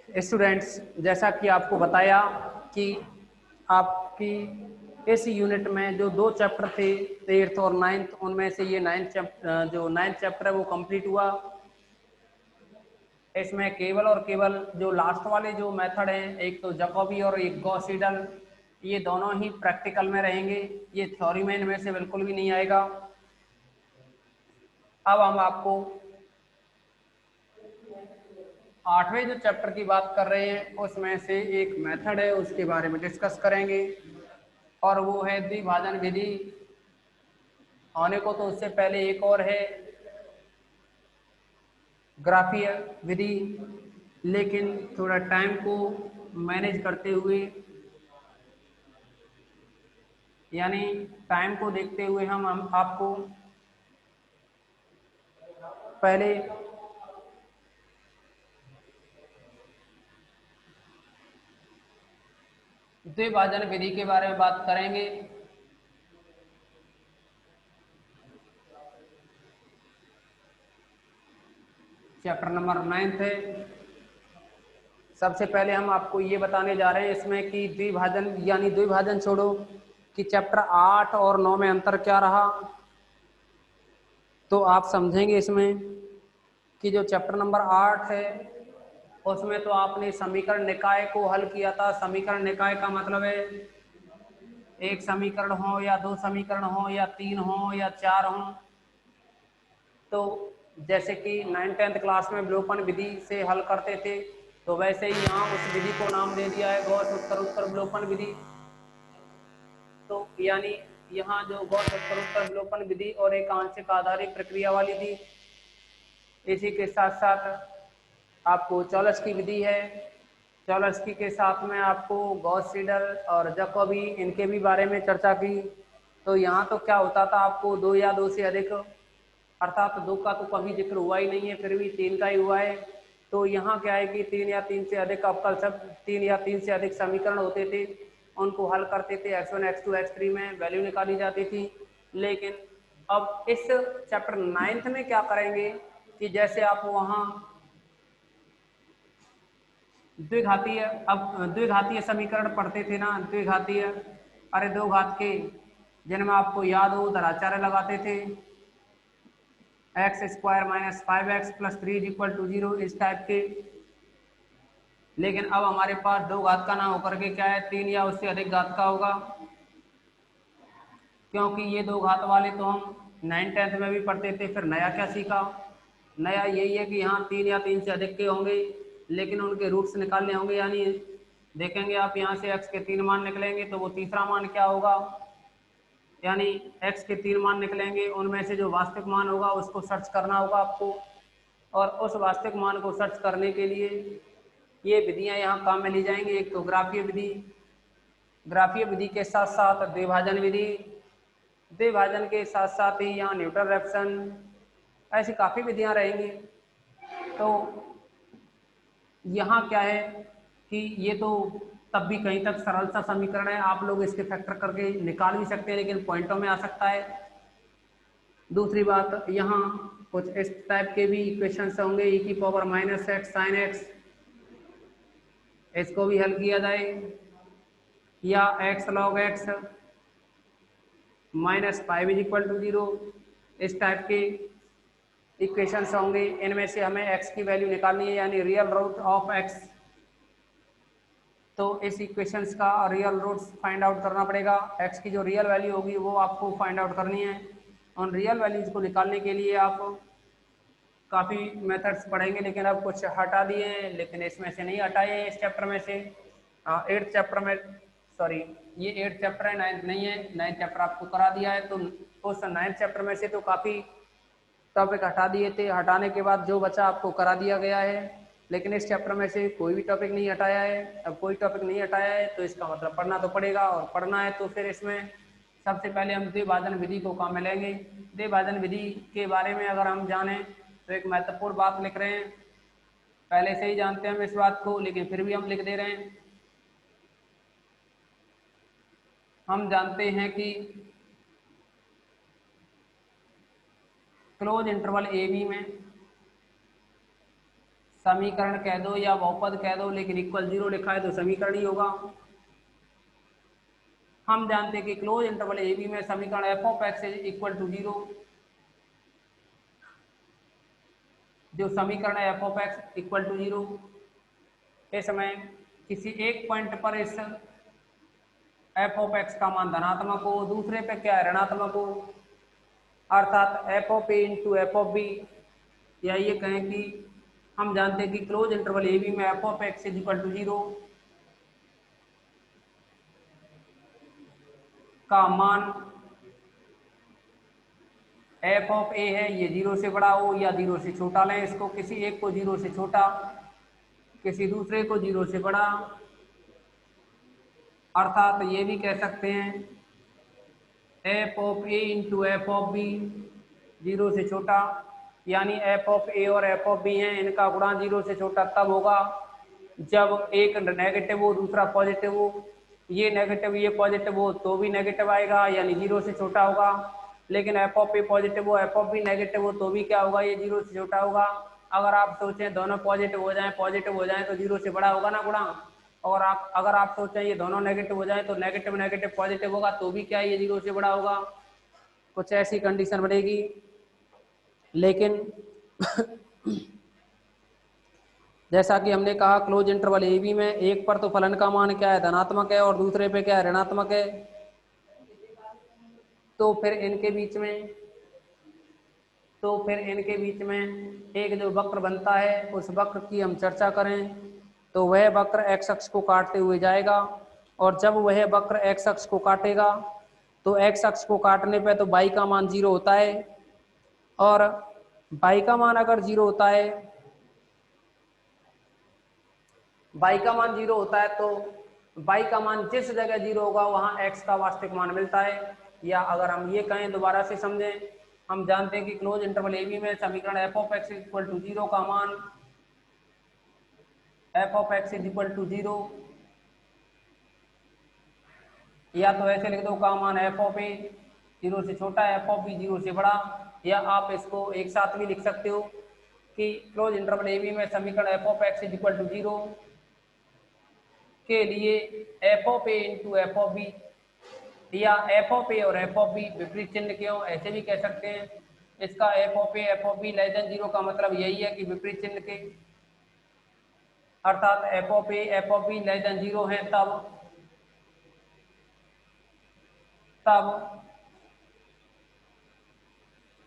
Students, जैसा कि आपको बताया कि आपकी इस यूनिट में जो दो चैप्टर थे 8th और 9th, उनमें से ये 9th चैप्टर है वो कंप्लीट हुआ। इसमें केवल और केवल जो लास्ट वाले जो मेथड हैं, एक तो जैकोबी और एक गॉस सीडल, ये दोनों ही प्रैक्टिकल में रहेंगे, ये थ्योरी में इनमें से बिल्कुल भी नहीं आएगा। अब हम आपको 8वें जो चैप्टर की बात कर रहे हैं उसमें से एक मेथड है उसके बारे में डिस्कस करेंगे, और वो है द्विभाजन विधि। होने को तो उससे पहले एक और है ग्राफीय विधि, लेकिन थोड़ा टाइम को मैनेज करते हुए, यानी टाइम को देखते हुए हम आपको पहले द्विभाजन विधि के बारे में बात करेंगे। चैप्टर नंबर 9 है। सबसे पहले हम आपको ये बताने जा रहे हैं इसमें कि द्विभाजन, यानी द्विभाजन छोड़ो कि चैप्टर 8 और 9 में अंतर क्या रहा। तो आप समझेंगे इसमें कि जो चैप्टर नंबर 8 है उसमें तो आपने समीकरण निकाय को हल किया था। समीकरण निकाय का मतलब है एक समीकरण हो या दो समीकरण हो या तीन हो या चार हो। तो जैसे कि 9th-10th क्लास में विलोपन विधि से हल करते थे, तो वैसे ही यहाँ उस विधि को नाम दे दिया है गॉस उत्तर उत्तर विलोपन विधि। तो यानी यहाँ जो गॉस उत्तर उत्तर विलोपन विधि और एक आंशिक आधारित प्रक्रिया वाली थी। इसी के साथ साथ आपको चौलस्की विधि है। चौलस्की के साथ में आपको गॉस सीडल और जैकोबी, इनके भी बारे में चर्चा की। तो यहाँ तो क्या होता था, आपको दो या दो से अधिक, अर्थात दो का तो कभी जिक्र हुआ ही नहीं है, फिर भी तीन का ही हुआ है। तो यहाँ क्या है कि तीन या तीन से अधिक अवकल सब, तीन या तीन से अधिक समीकरण होते थे, उनको हल करते थे। x1 x2 x3 में वैल्यू निकाली जाती थी। लेकिन अब इस चैप्टर 9th में क्या करेंगे कि जैसे आप वहाँ द्विघातीय, अब द्विघातीय समीकरण पढ़ते थे ना, द्विघातीय, अरे दो घात के, जिनमें आपको याद हो उधराचार्य लगाते थे, x² - 5x + 3 = 0, इस टाइप के। लेकिन अब हमारे पास दो घात का ना होकर के क्या है, तीन या उससे अधिक घात का होगा, क्योंकि ये दो घात वाले तो हम 9th-10th में भी पढ़ते थे। फिर नया क्या सीखा, नया यही है कि यहाँ तीन या तीन से अधिक के होंगे, लेकिन उनके रूट्स निकालने होंगे। यानी देखेंगे आप यहाँ से x के 3 मान निकलेंगे तो वो तीसरा मान क्या होगा, यानी x के 3 मान निकलेंगे, उनमें से जो वास्तविक मान होगा उसको सर्च करना होगा आपको। और उस वास्तविक मान को सर्च करने के लिए ये विधियां यहाँ काम में ली जाएंगी। एक तो ग्राफीय विधि, ग्राफीय विधि के साथ साथ द्विभाजन विधि, द्विभाजन के साथ साथ ही यहाँ न्यूटन रेफ्सन, ऐसी काफ़ी विधियां रहेंगी। तो यहाँ क्या है कि ये तो तब भी कहीं तक सरल सा समीकरण है, आप लोग इसके फैक्टर करके निकाल भी सकते हैं, लेकिन पॉइंटों में आ सकता है। दूसरी बात, यहाँ कुछ इस टाइप के भी इक्वेशंस होंगे, e⁻⁻x sin x, इसको भी हल किया जाए, या x log x - 5 = 0, इस टाइप के इक्वेशंस होंगे। इनमें से हमें x की वैल्यू निकालनी है, यानी रियल रूट ऑफ x। तो इस इक्वेशंस का रियल रूट्स फाइंड आउट करना पड़ेगा। x की जो रियल वैल्यू होगी वो आपको फाइंड आउट करनी है। उन रियल वैल्यूज को निकालने के लिए आप काफ़ी मेथड्स पढ़ेंगे, लेकिन अब कुछ हटा दिए हैं, लेकिन इसमें से नहीं हटाए हैं इस चैप्टर में से। 8th चैप्टर में, सॉरी ये 8th चैप्टर है, 9th नहीं है। 9th चैप्टर आपको करा दिया है, तो उस 9th चैप्टर में से तो काफ़ी टॉपिक हटा दिए थे। हटाने के बाद जो बचा आपको करा दिया गया है, लेकिन इस चैप्टर में से कोई भी टॉपिक नहीं हटाया है। अब कोई टॉपिक नहीं हटाया है तो इसका मतलब पढ़ना तो पड़ेगा, और पढ़ना है तो फिर इसमें सबसे पहले हम द्विभाजन विधि को काम में लेंगे। द्विभाजन विधि के बारे में अगर हम जानें तो एक महत्वपूर्ण बात लिख रहे हैं, पहले से ही जानते हैं हम इस बात को, लेकिन फिर भी हम लिख दे रहे हैं। हम जानते हैं कि क्लोज इंटरवल ए बी में समीकरण कह दो या बहुपद कह दो, लेकिन इक्वल 0 लिखा है तो समीकरण ही होगा। हम जानते हैं कि क्लोज इंटरवल ए बी में समीकरण f of x is equal to 0, जो समीकरण है f of x equal to 0, इसमें किसी एक पॉइंट पर इस एफ ऑफ एक्स का मान धनात्मक हो, दूसरे पे क्या है ऋणात्मक हो, अर्थात f of a into f of b, या ये कहें कि हम जानते हैं कि क्लोज इंटरवल ए बी में f of x is equal to 0 का मान एफ ऑफ ए है, ये 0 से बड़ा हो या 0 से छोटा लें इसको, किसी एक को 0 से छोटा, किसी दूसरे को 0 से बड़ा, अर्थात ये भी कह सकते हैं f of a into f of b 0 से छोटा, यानी एफ ऑफ ए और एफ ऑफ बी हैं, इनका गुणा 0 से छोटा तब होगा जब एक नेगेटिव हो दूसरा पॉजिटिव हो, ये नेगेटिव ये पॉजिटिव हो तो भी नेगेटिव आएगा, यानी 0 से छोटा होगा। लेकिन एफ ऑफ ए पॉजिटिव हो एफ ऑफ बी नेगेटिव हो तो भी क्या होगा, ये 0 से छोटा होगा। अगर आप सोचें दोनों पॉजिटिव हो जाएं तो 0 से बड़ा होगा ना गुणा, और आप अगर आप सोचें ये दोनों नेगेटिव हो जाए तो नेगेटिव नेगेटिव पॉजिटिव होगा तो भी क्या ये 0 से बड़ा होगा, कुछ ऐसी कंडीशन बनेगी। लेकिन जैसा कि हमने कहा क्लोज इंटरवल ए बी में एक पर तो फलन का मान क्या है धनात्मक है और दूसरे पे क्या है ऋणात्मक है, तो फिर इनके बीच में एक जो वक्र बनता है उस वक्र की हम चर्चा करें तो वह वक्र एक्स अक्ष को काटते हुए जाएगा, और जब वह वक्र एक्स अक्ष को काटेगा तो एक्स अक्ष को काटने पे तो y का मान 0 होता है, और y का मान अगर 0 होता है, y का मान 0 होता है तो y का मान जिस जगह 0 होगा वहां x का वास्तविक मान मिलता है। या अगर हम ये कहें दोबारा से समझें, हम जानते हैं कि क्लोज इंटरवल ए बी में समीकरण f of x equal to 0 का मान f of x is equal to 0, या तो ऐसे लिख दो का मान एफ ऑफ ए 0 से छोटा एफ ऑफ बी 0 से बड़ा, या आप इसको एक साथ भी लिख सकते हो कि क्लोज इंटरवल ए बी में समीकरण f of x is equal to 0 के लिए f of a into f of b, या एफ ऑफ ए और एफ ऑफ बी विपरीत चिन्ह क्यों, ऐसे भी कह सकते हैं। इसका F of A F of be less than 0 का मतलब यही है कि विपरीत चिन्ह के, अर्थात f of A F of be less than 0 है तब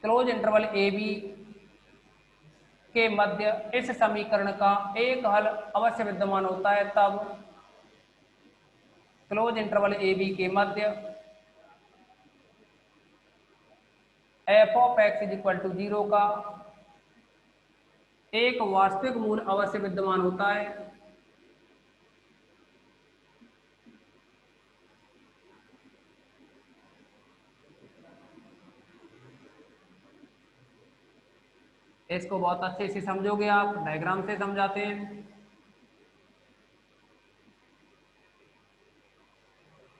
क्लोज इंटरवल ए बी के मध्य इस समीकरण का एक हल अवश्य विद्यमान होता है, तब क्लोज इंटरवल ए बी के मध्य f of x is equal to 0 का एक वास्तविक मूल अवश्य विद्यमान होता है। इसको बहुत अच्छे से समझोगे आप, डायग्राम से समझाते हैं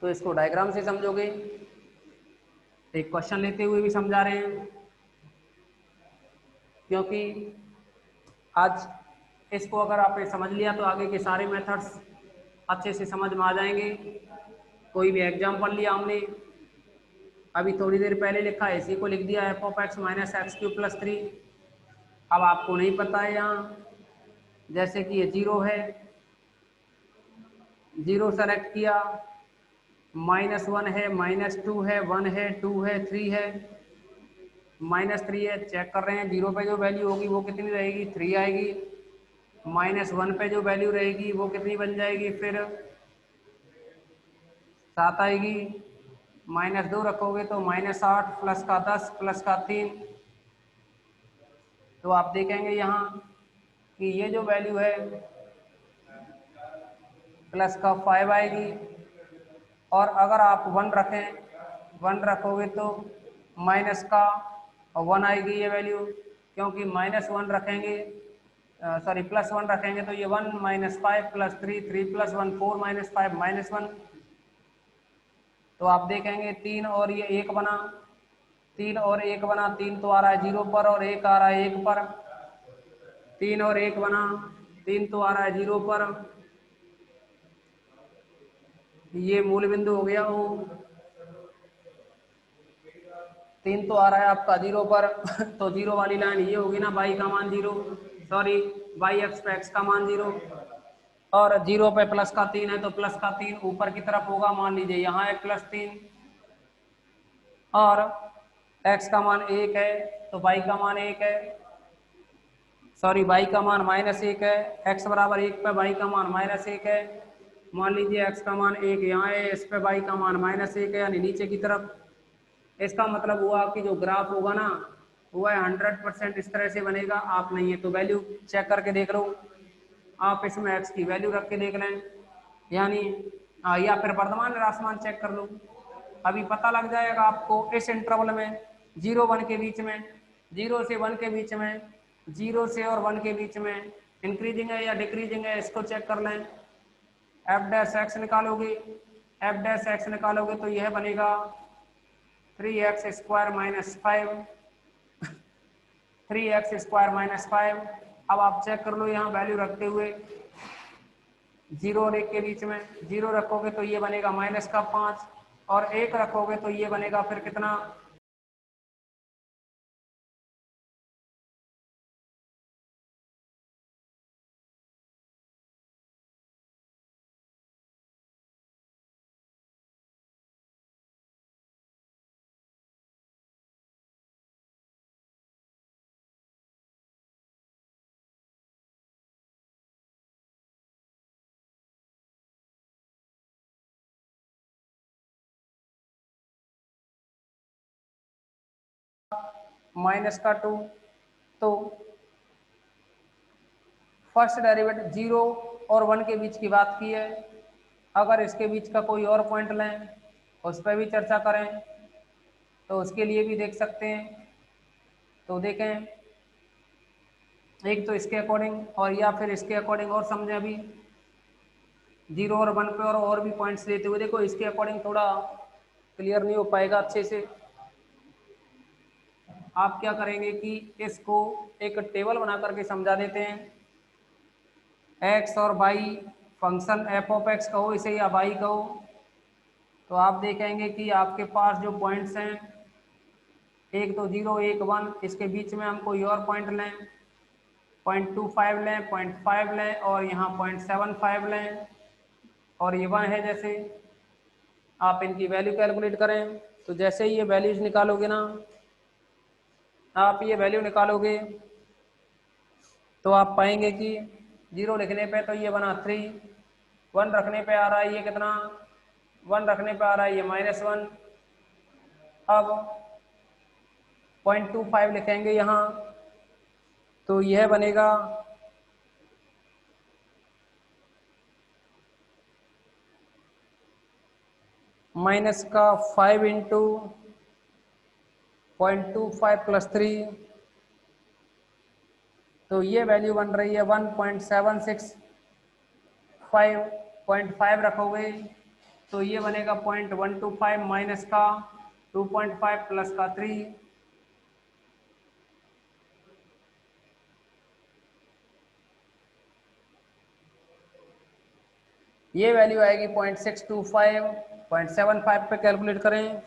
तो इसको डायग्राम से समझोगे, एक क्वेश्चन लेते हुए भी समझा रहे हैं, क्योंकि आज इसको अगर आपने समझ लिया तो आगे के सारे मेथड्स अच्छे से समझ में आ जाएंगे। कोई भी एग्जाम्पल लिया हमने, अभी थोड़ी देर पहले लिखा है, इसी को लिख दिया F of x minus x cube plus 3। अब आपको नहीं पता है यहाँ, जैसे कि ये 0 है, 0 सेलेक्ट किया, -1 है, -2 है, 1 है, 2 है, 3 है, -3 है, चेक कर रहे हैं 0 पे जो वैल्यू होगी वो कितनी रहेगी 3 आएगी, -1 पे जो वैल्यू रहेगी वो कितनी बन जाएगी फिर 7 आएगी, -2 रखोगे तो -8 प्लस का 10 प्लस का 3, तो आप देखेंगे यहाँ कि ये जो वैल्यू है प्लस का 5 आएगी, और अगर आप 1 रखोगे तो माइनस का 1 आएगी ये वैल्यू, क्योंकि -1 रखेंगे सॉरी +1 रखेंगे तो ये 1 -5 + 3 3 + 1 4 -5 -1, तो आप देखेंगे 3 और ये 1 बना, 3 और 1 बना, 3 तो आ रहा है 0 पर और 1 आ रहा है 1 पर, 3 और 1 बना, 3 तो आ रहा है 0 पर, ये मूल बिंदु हो गया O। 3 तो आ रहा है आपका 0 पर तो 0 वाली लाइन ये होगी ना, y का मान 0, सॉरी y अक्ष पे x का मान 0, और 0 पे प्लस का 3 है तो प्लस का 3 ऊपर की तरफ होगा। मान लीजिए यहाँ एक +3 और x का मान 1 है तो y का मान 1 है, सॉरी y का मान -1 है, x बराबर 1 पे y का मान -1 है। मान लीजिए x का मान 1 यहाँ है, इस पे y का मान -1 है, यानी नीचे की तरफ। इसका मतलब हुआ कि जो ग्राफ होगा ना वो 100% इस तरह से बनेगा। आप नहीं है तो वैल्यू चेक करके देख लो, आप इसमें x की वैल्यू रख के देख लें, यानी या फिर वर्तमान राशिमान चेक कर लो, अभी पता लग जाएगा आपको। इस इंटरवल में 0-1 के बीच में, 0 से 1 के बीच में, 0 से और 1 के बीच में इंक्रीजिंग है या डिक्रीजिंग है, इसको चेक कर लें। f' निकालोगे, f' निकालोगे तो यह बनेगा 3x² - 5, 3x² - 5। अब आप चेक कर लो यहाँ वैल्यू रखते हुए, 0 और 1 के बीच में 0 रखोगे तो ये बनेगा -5 और 1 रखोगे तो ये बनेगा फिर कितना, -2। तो फर्स्ट डेरिवेटिव 0 और 1 के बीच की बात की है, अगर इसके बीच का कोई और पॉइंट लें उस पर भी चर्चा करें तो उसके लिए भी देख सकते हैं। तो देखें, एक तो इसके अकॉर्डिंग और या फिर इसके अकॉर्डिंग और समझें। अभी 0 और 1 पे और भी पॉइंट्स लेते हुए देखो, इसके अकॉर्डिंग थोड़ा क्लियर नहीं हो पाएगा अच्छे से। आप क्या करेंगे कि इसको एक टेबल बना करके समझा देते हैं। x और y फंक्शन f(x) कहो इसे या y कहो, तो आप देखेंगे कि आपके पास जो पॉइंट्स हैं, एक तो 0, 1, 1, इसके बीच में हम कोई और पॉइंट लें, 0.25 लें, 0.5 लें और यहाँ 0.75 लें और ये 1 है। जैसे आप इनकी वैल्यू कैलकुलेट करें तो जैसे ही ये वैल्यूज निकालोगे ना, आप ये वैल्यू निकालोगे तो आप पाएंगे कि 0 लिखने पे तो ये बना 3, 1 रखने पे आ रहा है ये कितना, 1 रखने पे आ रहा है ये -1। अब 0.25 लिखेंगे यहाँ तो यह बनेगा -5 इंटू 0.25 + 3, तो ये वैल्यू बन रही है 1.765। 0.5 रखोगे तो ये बनेगा 0.125 माइनस का 2.5 प्लस का 3, ये वैल्यू आएगी 0.625। 0.75 पे कैलकुलेट करें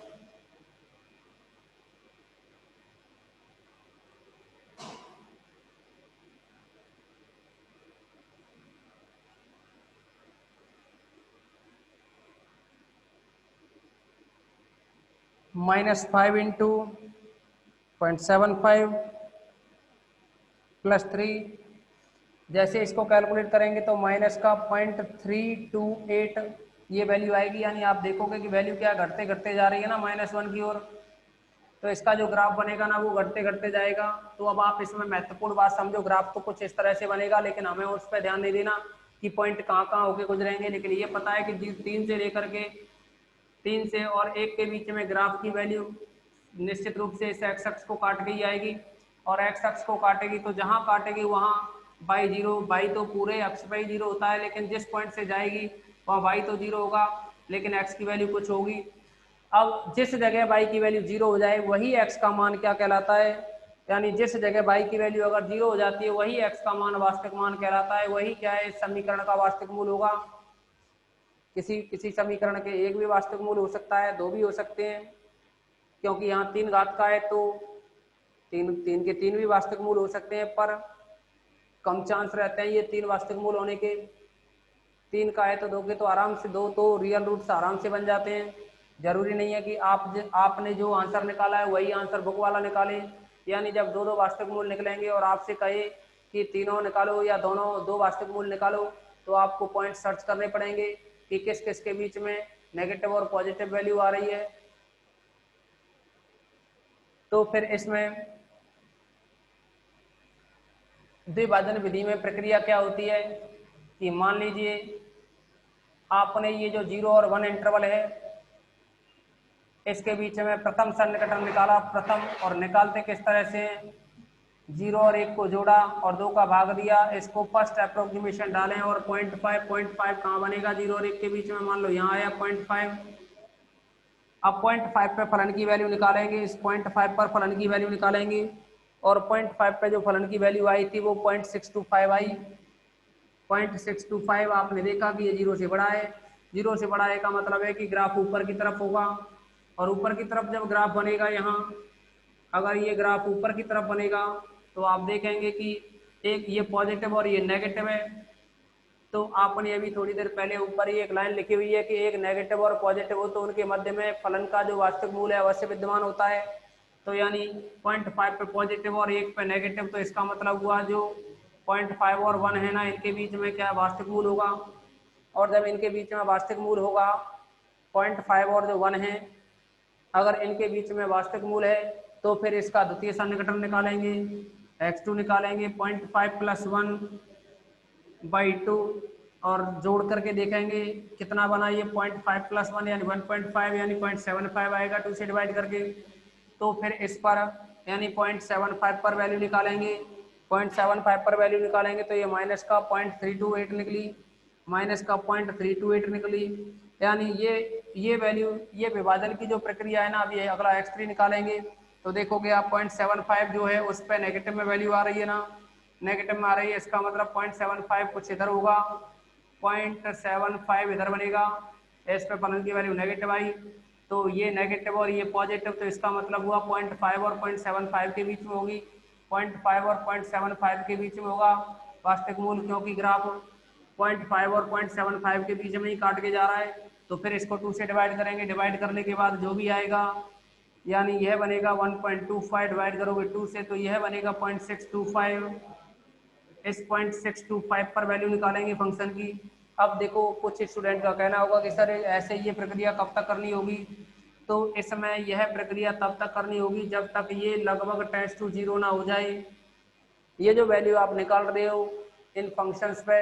-5 इंटू 0.75 + 3, जैसे इसको कैलकुलेट करेंगे तो माइनस का 0.328 ये वैल्यू आएगी। यानी आप देखोगे कि वैल्यू क्या घटते घटते जा रही है ना -1 की ओर, तो इसका जो ग्राफ बनेगा ना वो घटते घटते जाएगा। तो अब आप इसमें महत्वपूर्ण बात समझो, ग्राफ तो कुछ इस तरह से बनेगा लेकिन हमें उस पर ध्यान नहीं देना कि पॉइंट कहाँ कहाँ होके गुजरेंगे, लेकिन ये पता है कि 3 से लेकर के 3 से और 1 के बीच में ग्राफ की वैल्यू निश्चित रूप से इस एक्स अक्ष को काट के ही आएगी, और एक्स अक्ष को काटेगी तो जहाँ काटेगी वहाँ बाई 0, बाई तो पूरे अक्ष पर ही 0 होता है, लेकिन जिस पॉइंट से जाएगी वहाँ बाई तो 0 होगा लेकिन एक्स की वैल्यू कुछ होगी। अब जिस जगह बाई की वैल्यू 0 हो जाए वही एक्स का मान क्या कहलाता है, यानी जिस जगह y की वैल्यू अगर 0 हो जाती है वही x का मान वास्तविक मान कहलाता है, वही क्या है इस समीकरण का वास्तविक मूल होगा। किसी किसी समीकरण के एक भी वास्तविक मूल हो सकता है, दो भी हो सकते हैं, क्योंकि यहाँ 3 घात का है तो तीन के 3 भी वास्तविक मूल हो सकते हैं, पर कम चांस रहते हैं ये 3 वास्तविक मूल होने के। 3 का है तो 2 के तो आराम से 2 तो रियल रूट्स आराम से बन जाते हैं। जरूरी नहीं है कि आपने जो आंसर निकाला है वही आंसर बुक वाला निकालें। यानी जब दो वास्तविक मूल निकलेंगे और आपसे कहे कि तीनों निकालो या दोनों दो वास्तविक मूल निकालो, तो आपको पॉइंट सर्च करने पड़ेंगे कि किस किस के बीच में नेगेटिव और पॉजिटिव वैल्यू आ रही है। तो फिर इसमें द्विभाजन विधि में प्रक्रिया क्या होती है कि मान लीजिए आपने ये जो 0 और 1 इंटरवल है इसके बीच में प्रथम सन्निकटन निकाला, प्रथम, और निकालते किस तरह से 0 और 1 को जोड़ा और 2 का भाग दिया, इसको फर्स्ट अप्रोक्सीमेशन डालें और 0.5 कहाँ बनेगा 0 और 1 के बीच में, मान लो यहाँ आया 0.5। अब 0.5 पे फलन की वैल्यू निकालेंगे, इस 0.5 पर फलन की वैल्यू निकालेंगे और 0.5 पे जो फलन की वैल्यू आई थी वो 0.625 आई। 0.625 आपने देखा कि ये 0 से बड़ा है। 0 से बड़ा है का मतलब है कि ग्राफ ऊपर की तरफ होगा, और ऊपर की तरफ जब ग्राफ बनेगा यहाँ, अगर ये ग्राफ ऊपर की तरफ बनेगा तो आप देखेंगे कि एक ये पॉजिटिव और ये नेगेटिव है। तो आपने अभी थोड़ी देर पहले ऊपर ही एक लाइन लिखी हुई है कि एक नेगेटिव और पॉजिटिव हो तो उनके मध्य में फलन का जो वास्तविक मूल है अवश्य विद्यमान होता है। तो यानी 0.5 पे पॉजिटिव और 1 पे नेगेटिव, तो इसका मतलब हुआ जो 0.5 और 1 है ना, इनके बीच में क्या वास्तविक मूल होगा। और जब इनके बीच में वास्तविक मूल होगा 0.5 और जो 1 है, अगर इनके बीच में वास्तविक मूल है तो फिर इसका द्वितीय सन्निकटन निकालेंगे, x2 निकालेंगे 0.5 + 1/2 और जोड़ करके देखेंगे कितना बना, ये 0.5 + 1 यानी 1.5 यानी 0.75 आएगा 2 से डिवाइड करके। तो फिर इस पर यानी 0.75 पर वैल्यू निकालेंगे, 0.75 पर वैल्यू निकालेंगे तो ये माइनस का 0.328 निकली, माइनस का 0.328 निकली। यानी ये वैल्यू, ये विभाजन की जो प्रक्रिया है ना, अब ये अगला x3 निकालेंगे तो देखोगे आप 0.75 जो है उस पर नेगेटिव में वैल्यू आ रही है ना, नेगेटिव में आ रही है, इसका मतलब 0.75 कुछ इधर होगा, 0.75 इधर बनेगा, इस पे फलन की वैल्यू नेगेटिव आई, तो ये नेगेटिव और ये पॉजिटिव, तो इसका मतलब हुआ 0.5 और 0.75 के बीच में होगी, 0.5 और 0.75 के बीच में होगा वास्तविक मूल, क्योंकि ग्राफ 0.5 और 0.75 के बीच में ही काट के जा रहा है। तो फिर इसको 2 से डिवाइड करेंगे, डिवाइड करने के बाद जो भी आएगा, यानी यह बनेगा 1.25, डिवाइड करोगे 2 से तो यह बनेगा 0.625। इस 0.625 पर वैल्यू निकालेंगे फंक्शन की। अब देखो कुछ स्टूडेंट का कहना होगा कि सर ऐसे ये प्रक्रिया कब तक करनी होगी, तो इसमें यह प्रक्रिया तब तक करनी होगी जब तक ये लगभग टेंड्स टू 0 ना हो जाए। ये जो वैल्यू आप निकाल रहे हो इन फंक्शंस पे,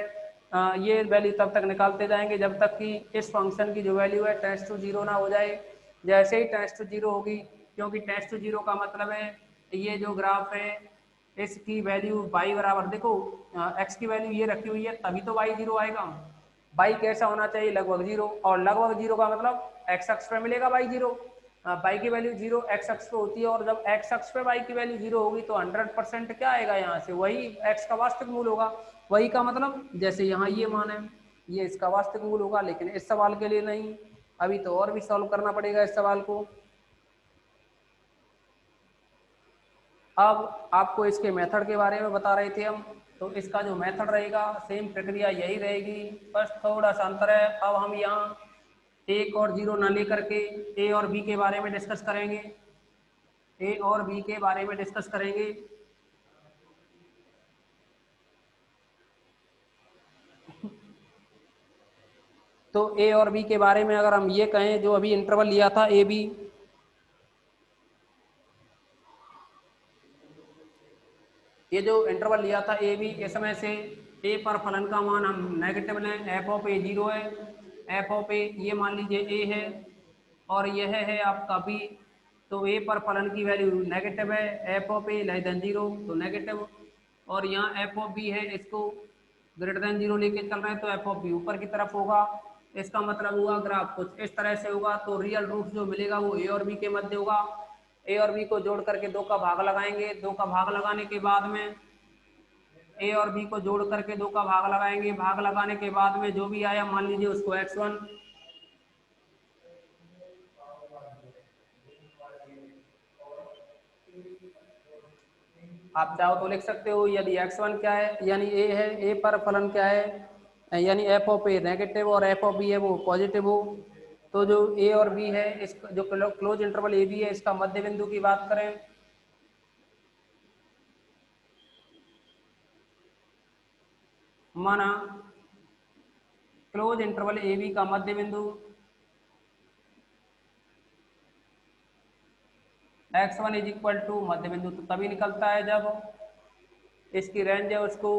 ये वैल्यू तब तक निकालते जाएंगे जब तक कि इस फंक्शन की जो वैल्यू है टेंड्स टू 0 ना हो जाए। जैसे ही टेंड्स टू 0 होगी, क्योंकि टेंड्स टू 0 का मतलब है ये जो ग्राफ है इसकी वैल्यू y बराबर, देखो x की वैल्यू ये रखी हुई है तभी तो y 0 आएगा। y कैसा होना चाहिए, लगभग 0, और लगभग 0 का मतलब x अक्ष पे मिलेगा y 0, y की वैल्यू 0 x अक्ष पे होती है, और जब x अक्ष पे y की वैल्यू 0 होगी तो 100% क्या आएगा, यहाँ से वही x का वास्तविक मूल होगा। वही का मतलब जैसे यहाँ ये मान है, ये इसका वास्तविक मूल होगा, लेकिन इस सवाल के लिए नहीं, अभी तो और भी सॉल्व करना पड़ेगा इस सवाल को। अब आपको इसके मेथड के बारे में बता रहे थे हम, तो इसका जो मेथड रहेगा सेम प्रक्रिया यही रहेगी, बस थोड़ा सा अंतर है। अब हम यहाँ 1 और 0 ना लेकर के a और b के बारे में डिस्कस करेंगे, a और b के बारे में डिस्कस करेंगे। तो a और b के बारे में अगर हम ये कहें, जो अभी इंटरवल लिया था a b, ये जो इंटरवल लिया था ए बी, इसमें से ए पर फलन का मान हम नेगेटिव लें, एफ ऑफ ए 0 है, एफ ऑफ ए ये मान लीजिए ए है और यह है आपका बी, तो ए पर फलन की वैल्यू नेगेटिव है, f of A less than 0 तो नेगेटिव, और यहाँ एफ ऑफ बी है, इसको ग्रेटर देन 0 लेके चल रहे हैं तो एफ ऑफ बी ऊपर की तरफ होगा। इसका मतलब हुआ ग्राफ कुछ इस तरह से होगा, तो रियल रूट जो मिलेगा वो ए और बी के मध्य होगा। ए और बी को जोड़ करके 2 का भाग लगाएंगे, 2 का भाग लगाने के बाद में ए और बी को जोड़ करके 2 का भाग लगाएंगे, भाग लगाने के बाद में जो भी आया मान लीजिए उसको x1, आप चाहो तो लिख सकते हो। यदि x1 क्या है यानी ए है, ए पर फलन क्या है यानी एफ ऑफ ए नेगेटिव और एफ ऑफ बी है वो पॉजिटिव हो, तो जो ए और बी है इस जो क्लोज इंटरवल ए बी है इसका मध्य बिंदु की बात करें माना क्लोज इंटरवल ए बी का मध्य बिंदु x1 इज इक्वल टू मध्य बिंदु तो तभी निकलता है जब इसकी रेंज है उसको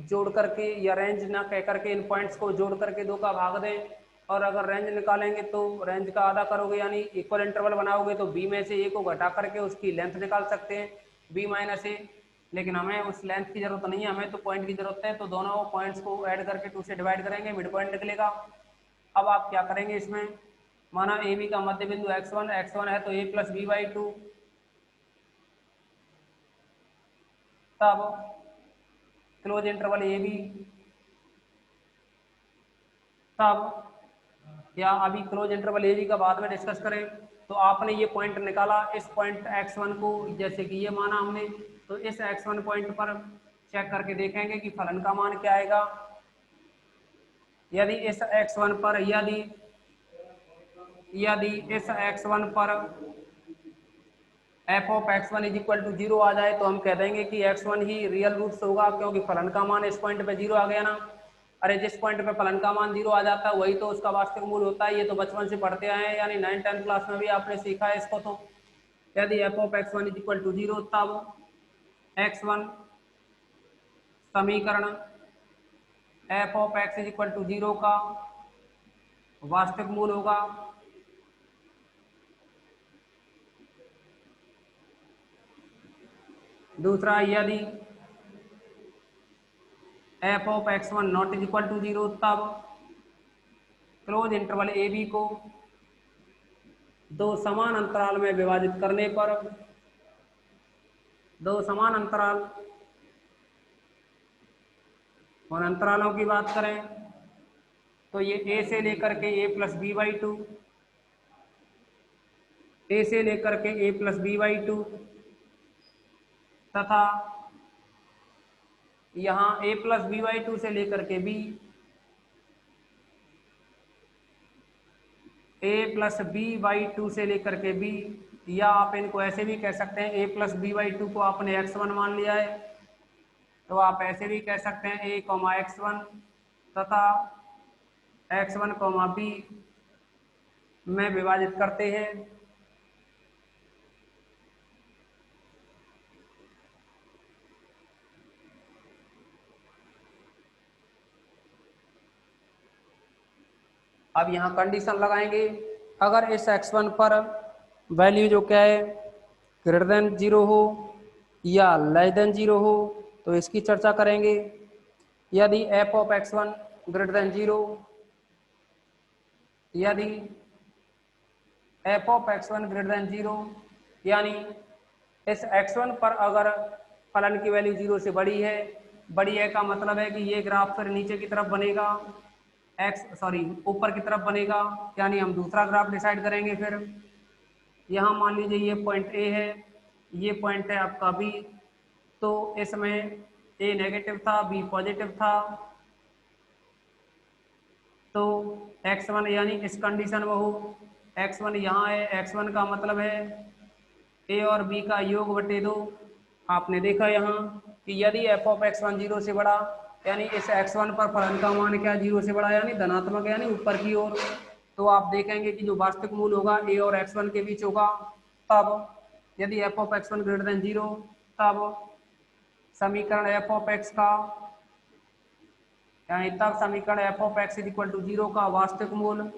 जोड़ करके या रेंज ना कह करके इन पॉइंट्स को जोड़ करके 2 का भाग दें, और अगर रेंज निकालेंगे तो रेंज का आधा करोगे यानी इक्वल इंटरवल बनाओगे तो बी में से ए को घटा करके उसकी लेंथ निकाल सकते हैं बी माइनस ए, लेकिन हमें उस लेंथ की जरूरत नहीं है, हमें तो पॉइंट की जरूरत है, तो दोनों पॉइंट्स को ऐड करके 2 से डिवाइड करेंगे, मिड पॉइंट निकलेगा। अब आप क्या करेंगे इसमें, माना ए बी का मध्य बिंदु x1 है तो a प्लस बी बाई 2, तब क्लोज इंटरवल ए बी, तब या अभी क्लोज इंटरवल ए बी का बाद में डिस्कस करें, तो आपने ये पॉइंट निकाला, इस पॉइंट x1 को जैसे कि ये माना हमने, तो इस x1 पॉइंट पर चेक करके देखेंगे कि फलन का मान क्या आएगा। यदि इस x1 पर यदि इस x1 पर f of x1 is equal to 0 आ जाए तो हम कह देंगे कि x1 ही रियल रूट्स होगा, क्योंकि फलन का मान इस पॉइंट पे 0 आ गया ना। अरे जिस पॉइंट पे फलन का मान 0 आ जाता है वही तो उसका वास्तविक मूल होता है, ये तो बचपन से पढ़ते आए हैं, यानी 9th-10th क्लास में भी आपने सीखा है इसको। तो यदि f of x1 is equal to 0 तब x1 समीकरण f of x is equal to 0 का वास्तविक मूल होगा। दूसरा, यदि f of x1 not is equal to 0 तब क्लोज इंटरवल ए बी को 2 समान अंतराल में विभाजित करने पर, 2 समान अंतराल, और अंतरालों की बात करें तो ये a से लेकर के a plus b by 2, a से लेकर के a प्लस बी बाई 2, तथा यहाँ a प्लस बी बाई 2 से लेकर के b, a plus b by 2 से लेकर के b, या आप इनको ऐसे भी कह सकते हैं a प्लस बी बाई 2 को आपने x1 मान लिया है तो आप ऐसे भी कह सकते हैं a कॉमा x1 तथा x1 कॉमा b में विभाजित करते हैं। अब यहाँ कंडीशन लगाएंगे, अगर इस x1 पर वैल्यू जो क्या है ग्रेटर देन 0 हो या लेस देन 0 हो तो इसकी चर्चा करेंगे। यदि f of x1 greater than 0, यदि f of x1 greater than 0 यानी इस x1 पर अगर फलन की वैल्यू 0 से बड़ी है का मतलब है कि ये ग्राफ फिर नीचे की तरफ बनेगा, ऊपर की तरफ बनेगा, यानी हम दूसरा ग्राफ डिसाइड करेंगे। फिर यहाँ मान लीजिए ये पॉइंट ए है, ये पॉइंट है आपका बी, तो इसमें ए नेगेटिव था बी पॉजिटिव था, तो x1 यानी इस कंडीशन में हो x1 यहाँ है, x1 का मतलब है a और b का योग बटे 2। आपने देखा यहाँ कि यदि f ऑफ x1 0 से बड़ा यानी इस x1 पर फलन का मान क्या 0 से बड़ा यानी धनात्मक यानी ऊपर की ओर, तो आप देखेंगे कि जो वास्तविक मूल होगा a और x1 के बीच होगा। तब यदि f of x1 greater than 0 तब समीकरण f ऑफ x का यानी तब समीकरण f of x is equal to 0 का वास्तविक मूल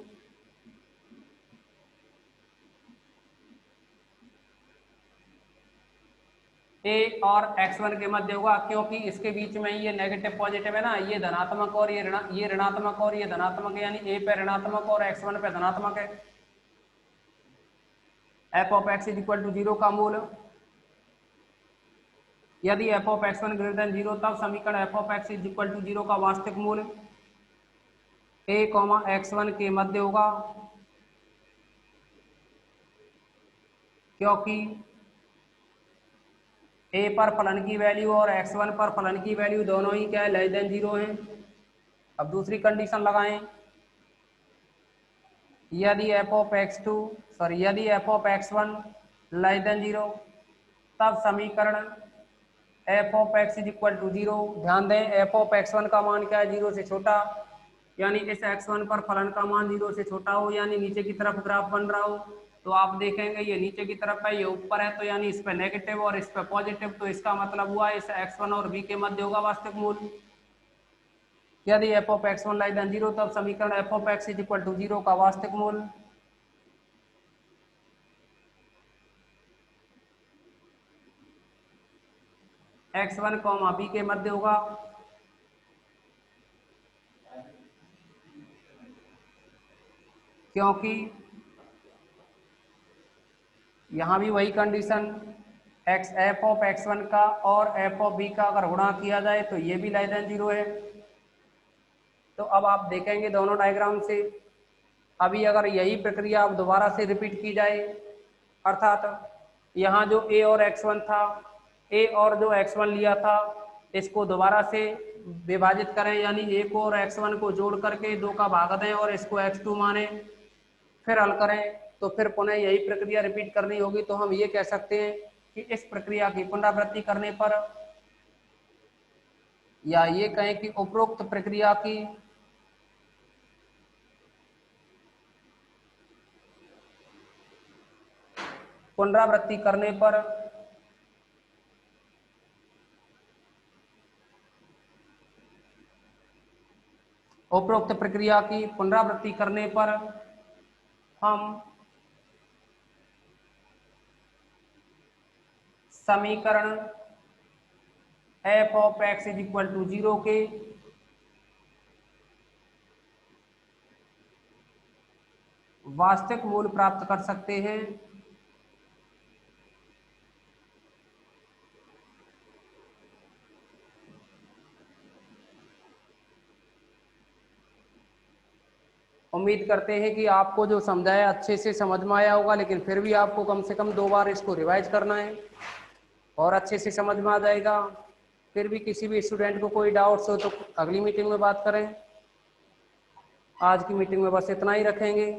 ए और x1 के मध्य होगा, क्योंकि इसके बीच में ये नेगेटिव पॉजिटिव है ना, ये धनात्मक और ये ऋणात्मक और ये धनात्मक है, यानी ए पे ऋणात्मक और x1 पे धनात्मक है। F of x is equal to 0 का मूल, यदि f of x one greater than 0 तब समीकरण f of x is equal to 0 का वास्तविक मूल ए कॉमा एक्स वन के मध्य होगा, क्योंकि ए पर फलन की वैल्यू और एक्स वन पर फलन की वैल्यू दोनों ही क्या है, लेस देन 0 है। अब दूसरी कंडीशन लगाएं, यदि f of x one less than 0 तब समीकरण f of x is equal to 0। ध्यान दें एफ ऑफ एक्स वन का मान क्या है, 0 से छोटा, यानी इस एक्स वन पर फलन का मान 0 से छोटा हो, यानी नीचे की तरफ ग्राफ बन रहा हो, तो आप देखेंगे ये नीचे की तरफ है, ये ऊपर है, तो यानी इस पे नेगेटिव और इस पे पॉजिटिव, तो इसका मतलब हुआ इस x1 और b के मध्य होगा वास्तविक मूल। यदि f of x one less than 0 तब समीकरण f of x is equal to 0 का वास्तविक मूल x1 कॉमा b के मध्य होगा, क्योंकि यहां भी वही condition F of x one का और एफ ऑफ बी का अगर गुणा किया जाए तो ये भी लेस देन 0 है। तो अब आप देखेंगे दोनों डायग्राम से, अभी अगर यही प्रक्रिया अब दोबारा से रिपीट की जाए, अर्थात यहाँ जो ए और एक्स वन था, ए और जो एक्स वन लिया था इसको दोबारा से विभाजित करें, यानी ए को और एक्स वन को जोड़ करके 2 का भाग दें और इसको x2 माने, फिर हल करें, तो फिर पुनः यही प्रक्रिया रिपीट करनी होगी। तो हम ये कह सकते हैं कि इस प्रक्रिया की पुनरावृत्ति करने पर, या ये कहें कि उपरोक्त प्रक्रिया की पुनरावृत्ति करने पर उपरोक्त प्रक्रिया की पुनरावृत्ति करने पर हम समीकरण f of x is equal to 0 के वास्तविक मूल प्राप्त कर सकते हैं। उम्मीद करते हैं कि आपको जो समझाया अच्छे से समझ में आया होगा, लेकिन फिर भी आपको कम से कम 2 बार इसको रिवाइज करना है और अच्छे से समझ में आ जाएगा। फिर भी किसी भी स्टूडेंट को कोई डाउट्स हो तो अगली मीटिंग में बात करें। आज की मीटिंग में बस इतना ही रखेंगे।